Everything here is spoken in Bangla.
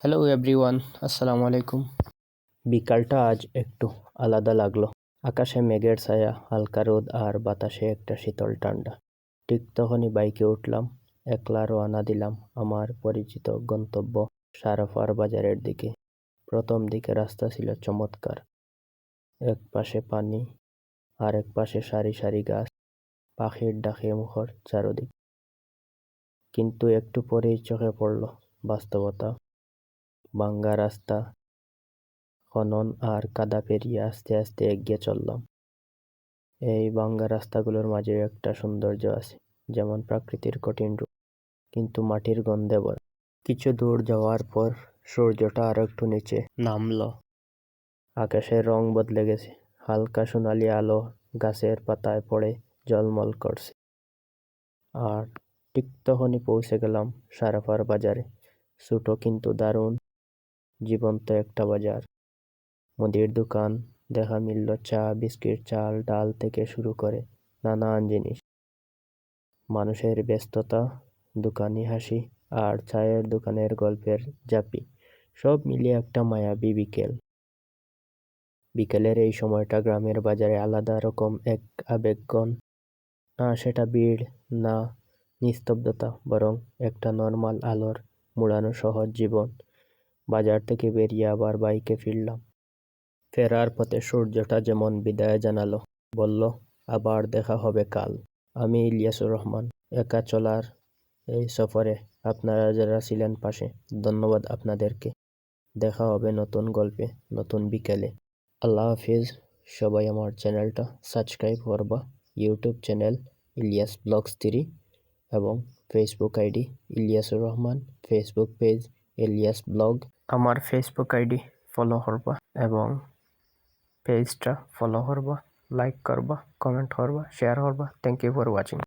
হ্যালো এভরিওয়ান, আসসালামু আলাইকুম। বিকালটা আজ একটু আলাদা লাগলো। আকাশে মেঘের ছায়া, হালকা রোদ আর বাতাসে একটা শীতল ঠান্ডা। ঠিক তখনই বাইকে উঠলাম, একলা রওনা দিলাম আমার পরিচিত গন্তব্য সারাফার বাজারের দিকে। প্রথম দিকে রাস্তা ছিল চমৎকার, এক পাশে পানি আর এক পাশে সারি সারি গাছ, পাখির ডাকে মুখর চারদিক। কিন্তু একটু পরেই চোখে পড়ল বাস্তবতা। ভাঙ্গা রাস্তা, খনন আর কাদা পেরিয়ে আস্তে আস্তে এগিয়ে চললাম। এই ভাঙ্গা রাস্তাগুলোর মাঝে একটা সৌন্দর্য আছে, যেমন প্রাকৃতির কঠিন রূপ, কিন্তু মাটির গন্ধে ভরা। কিছু দূর যাওয়ার পর সূর্যটা আর একটু নিচে নামলো। আকাশের রং বদলে গেছে, হালকা সোনালি আলো গাছের পাতায় পড়ে ঝলমল করছে। আর ঠিক তখনই পৌঁছে গেলাম সারাফার বাজারে। ছোট কিন্তু দারুণ জীবন্ত একটা বাজার। মুদির দোকান দেখা মিলল, চা, বিস্কিট, চাল, ডাল থেকে শুরু করে নানান জিনিস। মানুষের ব্যস্ততা, দোকানি হাসি আর চায়ের দোকানের গল্পের ঝাঁপি, সব মিলিয়ে একটা মায়াবী বিকেল। বিকেলের এই সময়টা গ্রামের বাজারে আলাদা রকম এক আবেগঘন। না সেটা ভিড়, না নিস্তব্ধতা, বরং একটা নর্মাল আলোর মোড়ানো সহজ জীবন। বাজার থেকে বেরিয়ে আবার বাইকে ফিরলাম। ফেরার পথে সূর্যটা যেমন বিদায় জানালো, বলল আবার দেখা হবে কাল। আমি ইলিয়াসুর রহমান। একা চলার এই সফরে আপনারা যারা ছিলেন পাশে, ধন্যবাদ আপনাদেরকে। দেখা হবে নতুন গল্পে, নতুন বিকেলে। আল্লাহ হাফিজ। সবাই আমার চ্যানেলটা সাবস্ক্রাইব করবা। ইউটিউব চ্যানেল ইলিয়াস ব্লগস 3 এবং Facebook ID Iliasur Rahman, Facebook page Ilias blog. আমার ফেসবুক আইডি ফলো করবা এবং পেজটা ফলো করবা, লাইক করবা, কমেন্ট করবা, শেয়ার করবা। Thank you for watching.